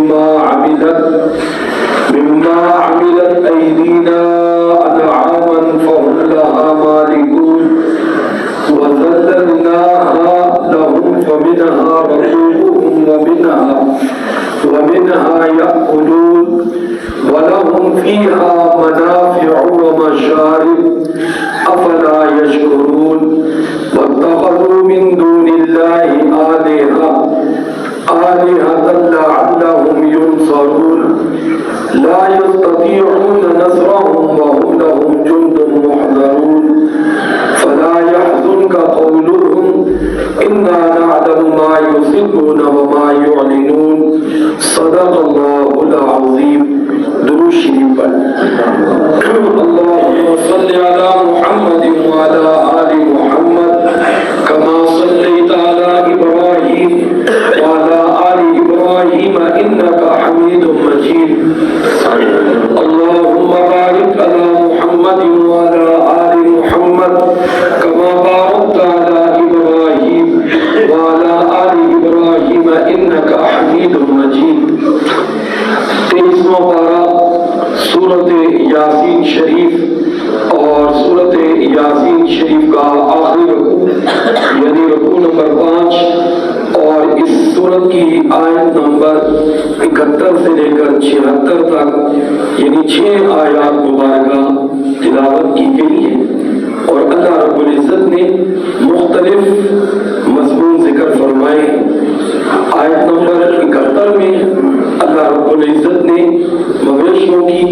مما عملت أيدينا أنعاما فهم لها مالكون وذللناها لهم فمنها ركوبهم ومنها يأكلون ولهم فيها منافع ومشارب أفلا يشكرون واتخذوا من دون الله آلهة لعلهم ينصرون لا يستطيعون نصرهم وهم لهم جند محضرون فلا يحزنك قولهم إنا نعلم ما يسرون وما يعلنون صدق الله العظيم. درود شریف پر اللهم صل على محمد وعلى آل محمد كما صليت على إبراهيم وعلى آل إبراهيم إنك حميد مجيد. اللهم بارك على محمد وعلى آل محمد كما باركت على إبراهيم وعلى آل إبراهيم إنك حميد مجيد. 23واں پارہ سورۃ یاسین شریف اور سورۃ یاسین شریف کا آخری رکوع یعنی رکوع نمبر 5 اور اس سورت کی آیت نمبر 71 سے لے کر 76 تک یعنی 6 آیات مبارکہ تلاوت کی گئی ہے اور اللہ رب العزت نے مختلف مضمون ذکر فرمائے. آیت نمبر 71 میں اللہ رب العزت نے مویشیوں کی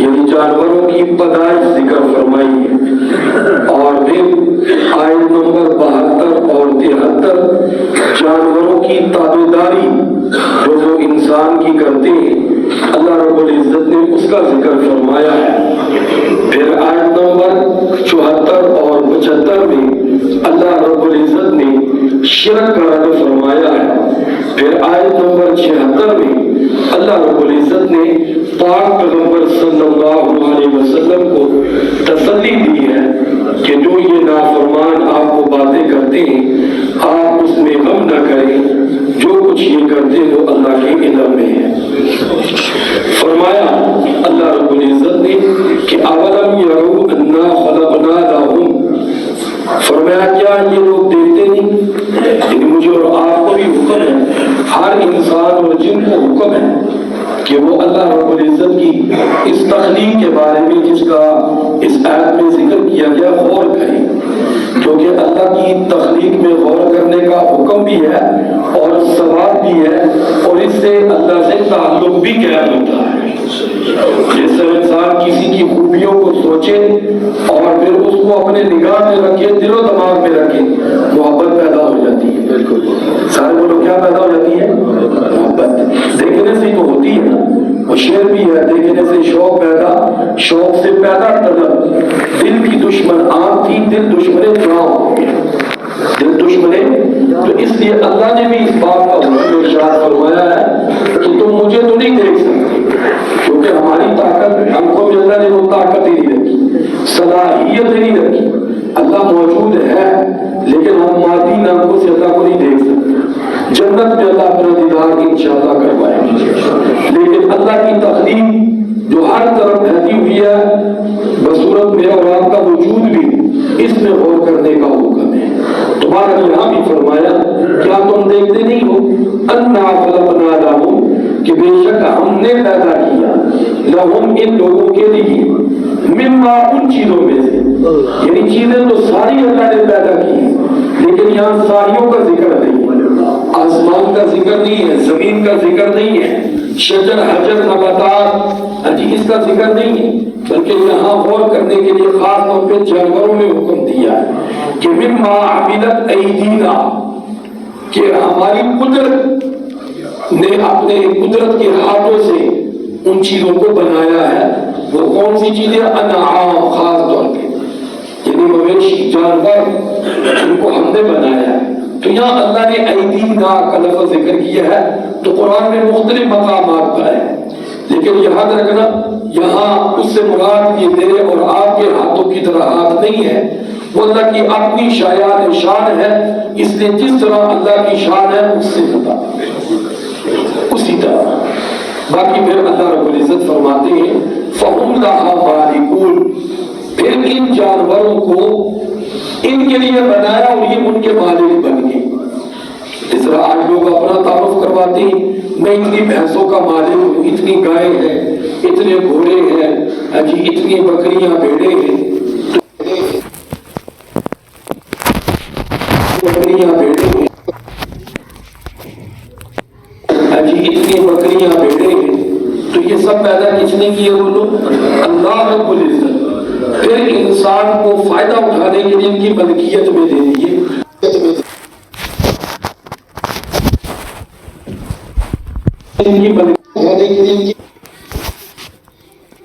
یعنی جانوروں کی پیدائش ذکر فرمائی ہے اور پھر آیت نمبر 72 اور 73 جانوروں کی تابعداری جو وہ انسان کی کرتے ہیں اللہ رب العزت نے اس کا ذکر فرمایا ہے. پھر آیت نمبر 74 اور 75 میں اللہ رب العزت نے شرک کا رد فرمایا ہے. پھر آیت نمبر 76 میں اللہ رب العزت نے پاک پیغمبر صلی اللہ علیہ وسلم کو تسلی دی ہے کہ جو یہ نافرمان آپ کو باتیں کرتے ہیں آپ اس میں غم نہ کریں، جو کچھ یہ کرتے وہ اللہ کے علم میں ہے. فرمایا اللہ رب العزت نے کہ اولم یروا انا خلقنا لهم، فرمایا کیا یہ لوگ دیکھتے نہیں کہ مجھے اور آپ کو بھی حکم ہے، ہر انسان اور جن کو حکم ہے کہ وہ اللہ رب العزت کی اس تخلیق کے بارے میں جس کا اس آیت میں ذکر کیا گیا غور کریں، کیونکہ اللہ کی تخلیق میں غور کرنے کا حکم بھی ہے اور ثواب بھی ہے اور اس سے اللہ سے تعلق بھی قائم ہوتا ہے. جس سے انسان کسی کی خوبیوں کو سوچے اور پھر اس کو اپنے نگاہ میں رکھے، دل و دماغ میں رکھے، محبت پیدا ہو جاتی ہے. بالکل سارے بولو کیا پیدا ہو جاتی ہے؟ محبت. دیکھنے سے تو ہوتی ہے نا، اور شعر بھی ہے دیکھنے سے شوق پیدا، شوق سے پیدا طلب، دل کی دشمن آنکھ تھی، دل دشمن جاؤ، دل دشمنے. تو اس لیے اللہ نے بھی اس بات کا ارشاد فرمایا ہے کہ تم مجھے تو نہیں دیکھ سکتے، کیونکہ ہماری طاقت آنکھوں میں اللہ نے وہ طاقت ہی نہیں رکھی، صلاحیت نہیں رکھی. اللہ موجود ہے لیکن ہم مادی آنکھوں سے اللہ کو نہیں دیکھ سکتے. جنت میں اللہ اپنا دیدار انشاءاللہ کروائے گا، لیکن اللہ کی تخلیق جو ہر طرف پھیلی ہوئی ہے بصورت میں اور آپ کا وجود بھی اس میں غور کرنے کا حکم ہے. تمہارا یہاں بھی فرمایا کیا تم دیکھتے نہیں ہو انا خلقنا لهم کہ بے شک ہم نے پیدا کیا لهم ان لوگوں کے لیے مما ان چیزوں میں سے، یعنی چیزیں تو ساری اللہ نے پیدا کی لیکن یہاں ساریوں کا ذکر نہیں ہے، آسمان کا ذکر نہیں ہے، زمین کا ذکر نہیں ہے، شجر حجر نباتات اس کا ذکر نہیں ہے، بلکہ یہاں غور کرنے کے لیے خاص طور پہ جانوروں میں حکم دیا ہے کہ مما عملت ایدینا، کہ ہماری قدرت نے اپنے قدرت کے ہاتھوں سے ان چیزوں کو بنایا ہے. وہ کون سی چیزیں؟ انعام، خاص طور پہ یعنی مویشی جانور ان کو ہم نے بنایا ہے. تو یہاں اللہ نے ایدینا کا لفظ ذکر کیا ہے تو قرآن میں مختلف مقامات پر ہے، لیکن یاد رکھنا یہاں اس سے مراد یہ میرے اور آپ کے ہاتھوں کی طرح ہاتھ نہیں ہے، وہ اللہ کی اپنی شایان شان ہے. اس لیے جس طرح اللہ کی شان ہے اس سے اسی طرح باقی پھر اللہ رب العزت فرماتے ہیں فَهُمْ لَهَا مَالِكُونَ، پھر ان جانوروں کو ان کے لیے بنایا اور یہ ان کے مالک بن گئے۔ اس طرح آج لوگ اپنا تعارف کرواتے ہیں، میں اتنی بھینسوں کا مالک ہوں، اتنی گائے ہیں، اتنے گھوڑے ہیں، اتنی بکریاں بھیڑے ہیں، اتنی بکریاں بھیڑے ہیں۔ تو یہ سب پیدا کس نے کیے؟ بولو اللہ رب العزت۔ پھر انسان کو فائدہ اٹھانے کے لیے ان کی ملکیت میں دے دیے،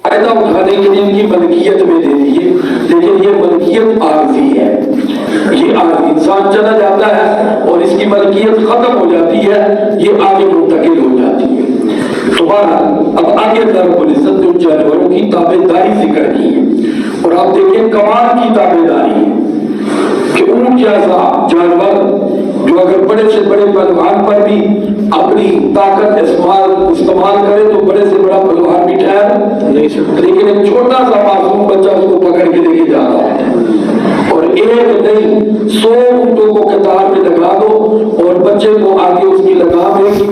فائدہ اٹھانے کے لیے ان کی ملکیت میں دے دیے، لیکن یہ ملکیت عارضی ہے، یہ عارضی انسان چلا جاتا ہے اور اس کی ملکیت ختم ہو جاتی ہے، یہ آگے منتقل ہو جاتی ہے۔ دوبارہ اب آگے اللہ رب العزت نے جانوروں کی تابعداری ذکر کی ہے، اور آپ دیکھیں کمال کی تابعداری ہے کہ اونٹ جیسا جانور جو اگر بڑے سے بڑے پہلوان پر بھی اپنی طاقت استعمال کرے تو بڑے سے بڑا پہلوان بھی ٹھہر نہیں سکتا، لیکن ایک چھوٹا سا معصوم بچہ اس کو پکڑ کے لے کے جا رہا ہے، اور ایک نہیں 100 اونٹوں کو قطار میں لگا دو اور بچے کو آگے اس کی لگام ہے کہ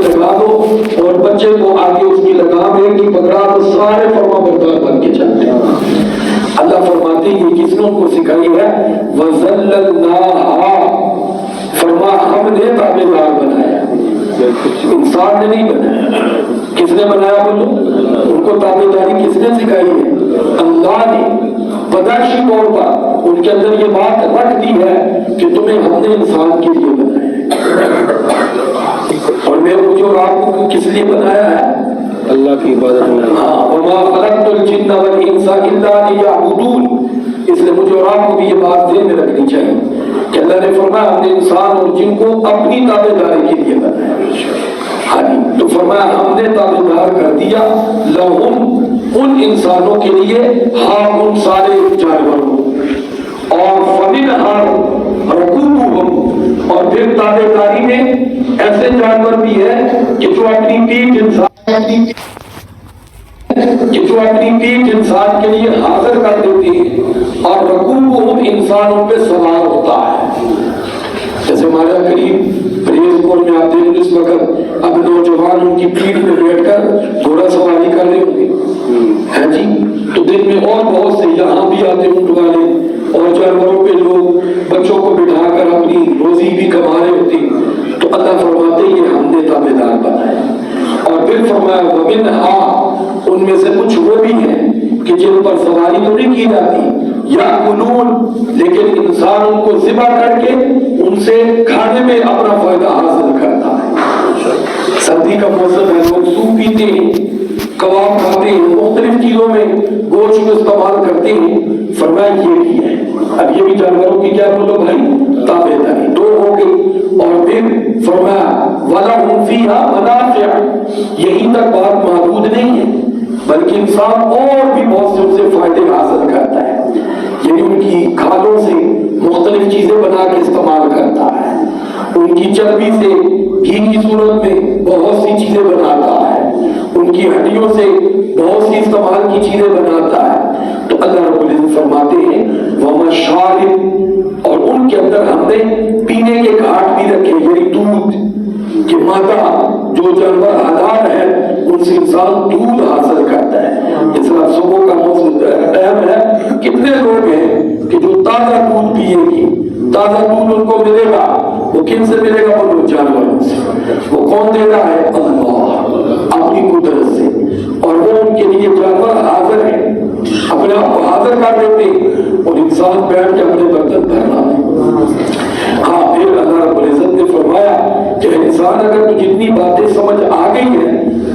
لگا دو اور بچے کو آگے اس کی لگام ہے کہ پکڑا تو سارے فرما بردار بن کے چلتے ہیں۔ اللہ فرماتے ہیں کس نے ان کو سکھائی ہے؟ وَذَلَّلْنَاهَا، فرما ہم نے تابعدار بنایا، انسان نے نہیں بنایا۔ کس نے بنایا؟ بولو ان کو تابعداری کس نے سکھائی ہے؟ اللہ نے بداشی طور پر ان کے اندر یہ بات رکھ دی ہے کہ تمہیں ہم نے انسان کے لیے بنایا، اور میں مجھے اور آپ کو کس لیے بنایا ہے؟ اللہ کی عبادت میں۔ وَمَا خَلَقْتُ الْجِنَّ وَالْإِنسَ إِلَّا لِيَعْبُدُونِ، اس لیے مجھے اور آپ کو بھی یہ بات ذہن میں رکھنی چاہیے کہ اللہ نے فرمایا ہم نے انسان اور جن کو اپنی تابعداری کے لیے بنایا۔ ہاں جی، تو فرمایا ہم نے تابعدار کر دیا لَهُمْ، ان انسانوں کے لیے، ہاں ان سارے جانوروں، اور فَمِنْهَا رَكُوبُهُمْ، اور پھر تابعداری میں ایسے جانور بھی ہیں کہ جو اپنی پیٹھ انسان کے لیے حاضر کر دیتے ہیں، اور رکوبہم انسان ان پہ سوار ہوتا ہے۔ جیسے ہمارے قریب پریز پور میں آپ دیکھیں اس وقت اب نوجوان ان کی پیٹھ میں بیٹھ کر گھوڑا سواری کر رہے ہوں گے، ہے جی، تو دن میں اور بہت سے یہاں بھی آتے اونٹ والے اور جانوروں پہ لوگ بچوں کو بٹھا کر اپنی روزی بھی کما رہے ہوتے ہیں۔ تو اللہ فرماتے ہیں یہ ہم نے تابعدار بنایا، اور پھر فرمایا وَمِنْهَا، ان میں سے کچھ وہ بھی ہیں کہ جن پر سواری تو نہیں کی جاتی، یأکلون، لیکن انسان ان کو ذبح کر کے ان سے کھانے میں اپنا فائدہ حاصل کرتا ہے۔ سردی کا موسم ہے، لوگ سوپ پیتے ہیں، کباب کھاتے ہیں، مختلف چیزوں میں گوشت کو استعمال کرتے ہیں۔ فرمایا یہ بھی ہے، اب یہ بھی جانوروں کی کیا بولو بھائی تابعداری، دو ہو گئی۔ اور پھر فرمایا وَلَهُمْ فِيهَا مَنَافِعُ، یہی تک بات محدود نہیں ہے بلکہ انسان اور بھی بہت سے ان سے فائدے حاصل کرتا ہے، یعنی ان کی کھالوں سے مختلف چیزیں بنا کے استعمال کرتا ہے، ان کی چربی سے گھی کی صورت میں بہت سی چیزیں بناتا ہے، ان کی ہڈیوں سے بہت سی استعمال کی چیزیں بناتا ہے۔ تو اللہ رب العزت فرماتے ہیں وَمَشَارِبُ، اور ان کے اندر ہم نے پینے کے گھاٹ بھی رکھے، یعنی دودھ کہ مادہ جو جانور حلال ہے ان سے انسان دودھ حاصل کرتا ہے۔ اس طرح صبح کا موسم ٹائم ہے، کتنے لوگ ہیں کہ جو تازہ دودھ پیئیں گے، تازہ دودھ ان کو ملے گا، وہ کن سے ملے گا؟ وہ جانوروں سے۔ وہ کون دے رہا ہے؟ اللہ اپنی قدرت سے، اور وہ ان کے لیے جانور حاضر ہے، اپنے آپ کو حاضر کر دیتے اور انسان بیٹھ کے اپنے برتن بھرنا ہے۔ ہاں پھر اللہ رب العزت نے فرمایا کہ انسان اگر تو جتنی باتیں سمجھ آ گئی ہیں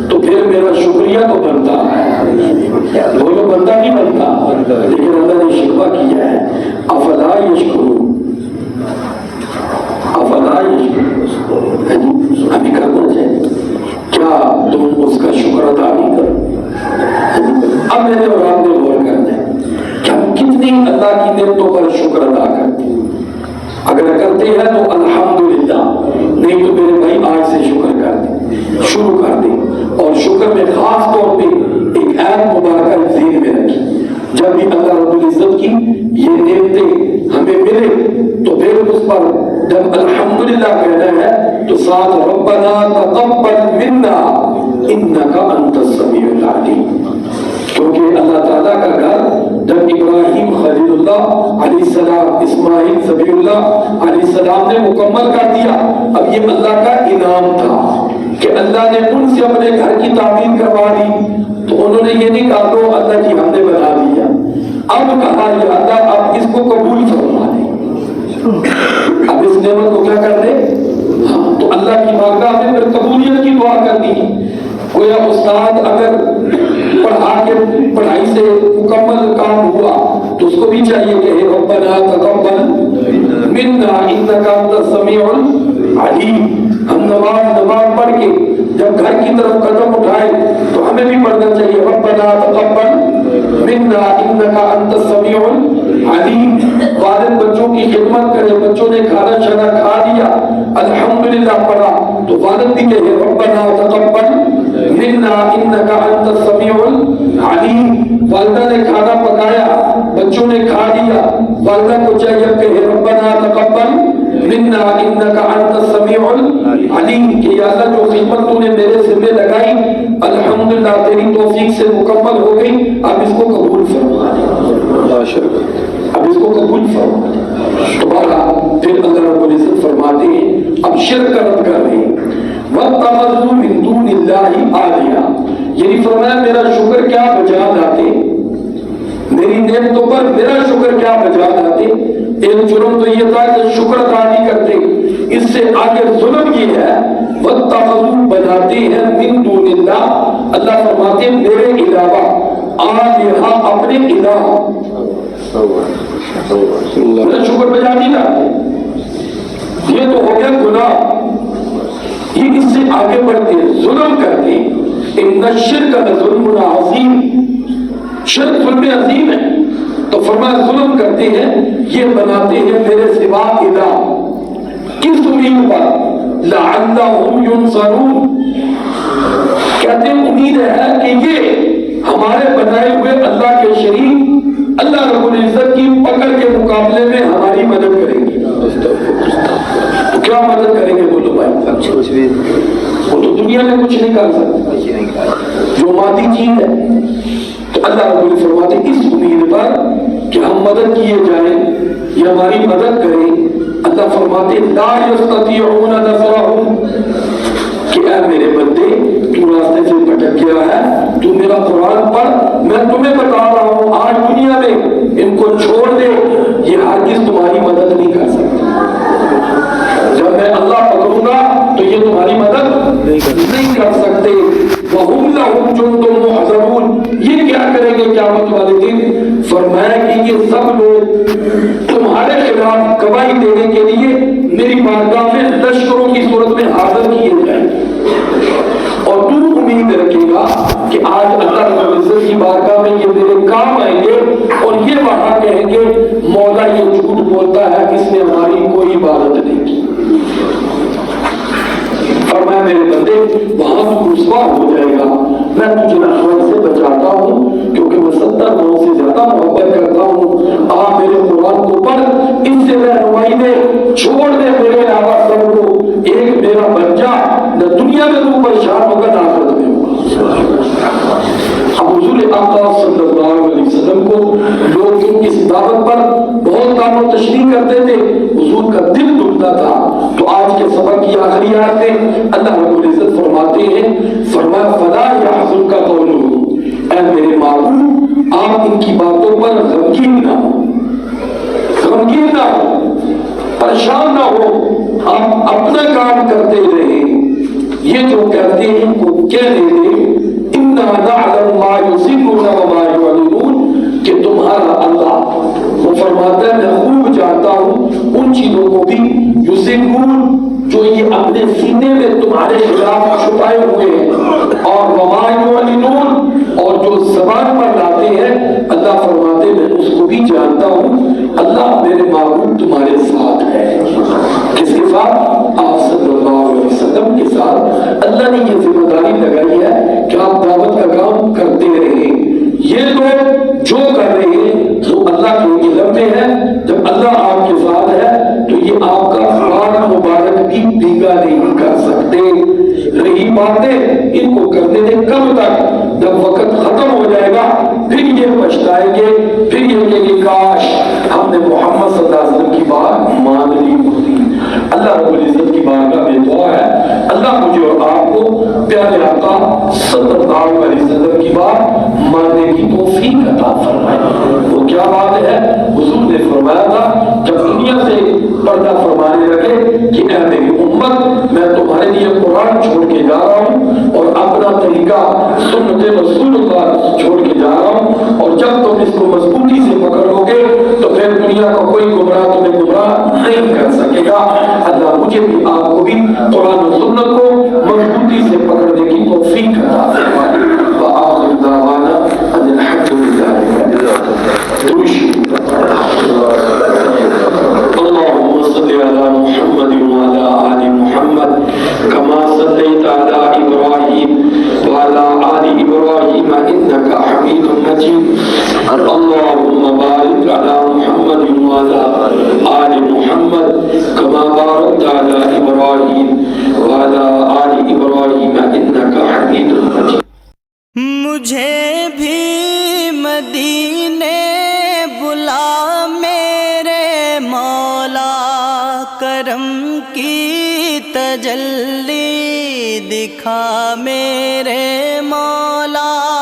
تو پھر میرا شکریہ تو بنتا ہے، بولو بندہ نہیں بنتا، لیکن اللہ نے شکوہ کیا ہے افلا یشکرون، افلا یشکرون، ابھی کرنا چاہیے، کیا تم اس کا شکر ادا نہیں کرو؟ اب میں نے اور آپ نے غور کرنا ہے کہ ہم کتنی اللہ کی نعمتوں پر شکر ادا کرتے ہیں۔ اگر کرتے ہیں تو الحمدللہ، پر جب الحمدللہ کہنا ہے تو ساتھ ربنا تقبل منا انک انت السمیع العلیم، کیونکہ اللہ تعالیٰ کا گھر جب ابراہیم خلیل اللہ علیہ السلام، اسماعیل ذبیح اللہ علیہ السلام نے مکمل کر دیا، اب یہ اللہ کا انعام تھا کہ اللہ نے ان سے اپنے گھر کی تعمیر کروا دی، تو انہوں نے یہ نہیں کہا تو اللہ کی ہم نے بنا دیا، اب کہا یا اللہ اب اس کو قبول فرما دے، اب اس نعمت کو کیا کر دے، ہاں تو اللہ کی بارگاہ میں پھر قبولیت کی دعا کر دی۔ گویا استاد اگر پڑھا کے پڑھائی سے مکمل کام ہوا تو اس کو بھی چاہیے کہ ربنا تقبل منا انک انت السمیع العلیم۔ ہم نماز پڑھ کے جب گھر کی طرف قدم اٹھائے تو ہمیں بھی پڑھنا چاہیے ربنا تقبل منا انک انت السمیع العلیم۔ والد بچوں کی خدمت کرے، بچوں نے کھانا شانا کھا لیا الحمدللہ پڑھا تو والد بھی کہے ربنا تقبل منا انک انت السمیع العلیم۔ والدہ نے کھانا پکایا، بچوں نے کھا لیا، والدہ کو چاہیے کہ ربنا تقبل منا انک انت السمیع العلیم، کہ یا اللہ جو خدمت تو نے میرے ذمہ لگائی الحمدللہ تیری توفیق سے مکمل ہو گئی، اب اس کو قبول فرما دے، اب اس کو قبول فرما دے۔ دوبارہ پھر اللہ رب العزت فرماتے ہیں اب شرک رد کر رہے ہیں وَاتَّخَذُوا مِن دُونِ اللَّهِ آلِهَةً، یعنی فرمایا میرا شکر کیا بجا لاتے، میری نعمتوں پر میرا شکر کیا بجا لاتے۔ ایک جرم تو یہ تھا کہ شکر ادا نہیں کرتے، اس سے آگے ظلم یہ ہے وَاتَّخَذُوا بناتے ہیں مِن دُونِ اللَّهِ، اللہ فرماتے ہیں میرے علاوہ آلِهَةً اپنے الہ، میرا شکر بجا نہیں لاتے، یہ تو ہو گیا گناہ۔ یہ اس سے آگے بڑھتے ظلم کرتے، ان الشرک لظلم عظیم، شرک ظلم عظیم ہے، تو فرمایا ظلم کرتے ہیں، یہ بناتے ہیں میرے سوا الہ، کس امید پر لعلہم ینصرون، کہتے ہیں امید ہے کہ یہ ہمارے بنائے ہوئے اللہ کے شریک اللہ رب العزت کی پکڑ کے مقابلے میں ہماری مدد کریں گے۔ تو کیا مدد کریں گے بولو بھائی؟ وہ تو دنیا میں کچھ نہیں کر سکتے، جو مادی چیز ہے، تو اللہ رب العزت فرماتے اس امید پر کہ ہم مدد کیے جائیں، یہ ہماری مدد کریں۔ اللہ فرماتے لا یستطیعون نصرہم، کہ اے میرے بندے تو راستے سے بھٹک گیا ہے، تو میرا قرآن پڑھ، میں تمہیں بتا رہا ہوں آج دنیا میں ان کو چھوڑ دے، یہ ہرگز تمہاری مدد نہیں کر سکتا، جب میں اللہ پکڑوں گا تو یہ تمہاری مدد نہیں کر سکتے۔ وَهُمْ لَهُمْ جُنْدٌ مُحْضَرُونَ، یہ کیا کریں گے قیامت والے دن؟ فرمایا کہ یہ سب لوگ تمہارے خلاف گواہی دینے کے لیے میری بارگاہ میں لشکروں کی صورت میں حاضر کیے جائیں گے، اور تو امید رکھے گا کہ آج اللہ رب العزت کی بارگاہ میں یہ میرے کام آئیں گے، اور یہ وہاں کہیں گے مولا یہ جھوٹ بولتا ہے، اس نے ہماری کوئی عبادت نہیں کی۔ فرمایا میرے بندے وہاں تو رسوا ہو جائے گا، میں تجھے نشوت سے بچاتا ہوں کیونکہ میں 70 گنوں سے زیادہ محبت کرتا ہوں۔ آپ میرے قرآن کو پڑھ، اس سے رہنمائی دے، چھوڑ دے میرے علاوہ سب کو، ایک میرا بن جا، نہ دنیا میں تو پریشان ہوگا نہ آخرت میں ہوگا۔ اب حضور آقا صلی اللہ علیہ وسلم کو لوگ اس دعوت پر بہت کام و تشریح کرتے تھے، حضور کا دل دکھتا تھا۔ تو آج کے سبق کی آخری آیت میں اللہ رب العزت فرماتے ہیں، فرمایا فلا یحزنک قولہم، اے میرے معبود آپ ان کی باتوں پر غمگین نہ ہو، غمگین نہ ہو، پریشان نہ ہو، آپ اپنا کام کرتے رہیں، یہ جو کہتے ہیں ان کو کہنے دیں، انا نعلم ما یسرون وما یعلنون، کہ تمہارا اللہ وہ فرماتا ہے میں خوب جانتا ہوں ان چیزوں کو بھی یسرون جو یہ اپنے سینے میں تمہارے خلاف چھپائے ہوئے ہیں، اور وما یعلنون اور جو زبان پر لاتے ہیں، اللہ فرماتے میں اس کو بھی جانتا ہوں۔ اللہ میرے معبود تمہارے ساتھ ہے، کس کے ساتھ؟ آپ صلی اللہ علیہ وسلم کے ساتھ۔ اللہ نے یہ ذمہ داری لگائی ہے کہ آپ دعوت کا کام کرتے رہیں۔ یہ لوگ جو کر رہے ہیں وہ اللہ کے علم میں ہے، جب اللہ آپ کے ساتھ ہے تو یہ آپ کبھی بھیگا نہیں کر سکتے. رہی باتیں ان کو کرنے دیں کب تک؟ جب وقت ختم ہو جائے گا پھر یہ پچھتائیں گے, پھر یہ کہیں گے کاش ہم نے محمد صلی اللہ علیہ وسلم کی بات مان لی ہوتی. اللہ رب العزت کی بارگاہ میں دعا ہے اللہ مجھے اور آپ کو پیارے آقا صلی اللہ علیہ وسلم کی بات ماننے کی توفیق عطا فرمائے. وہ کیا بات ہے؟ حضور نے فرمایا تھا جب دنیا سے پردہ فرمانے لگے کہ اے میری امت میں تمہارے لیے قرآن چھوڑ کے جا رہا ہوں اور اپنا طریقہ سنت رسول اللہ چھوڑ کے جا رہا ہوں, اور جب تم اس کو مضبوطی سے پکڑ لو گے تو پھر دنیا کا کوئی گمراہ تمہیں گمراہ نہیں کر سکے گا. اللہ مجھے بھی آپ کو بھی قرآن و سنت کو مضبوطی سے پکڑنے کی توفیق عطا فرمائے. وآخر دعوانا ان الحمد للہ رب العالمین. اللهم صل على محمد وعلى آل محمد كما صليت على إبراهيم وعلى آل إبراهيم إنك حميد مجيد. اللهم بارك على محمد وعلى آل محمد كما باركت على إبراهيم وعلى آل إبراهيم إنك حميد مجيد. مجھے بھی مدینے بلا میرے مولا, کرم کی تجلی دکھا میرے مولا.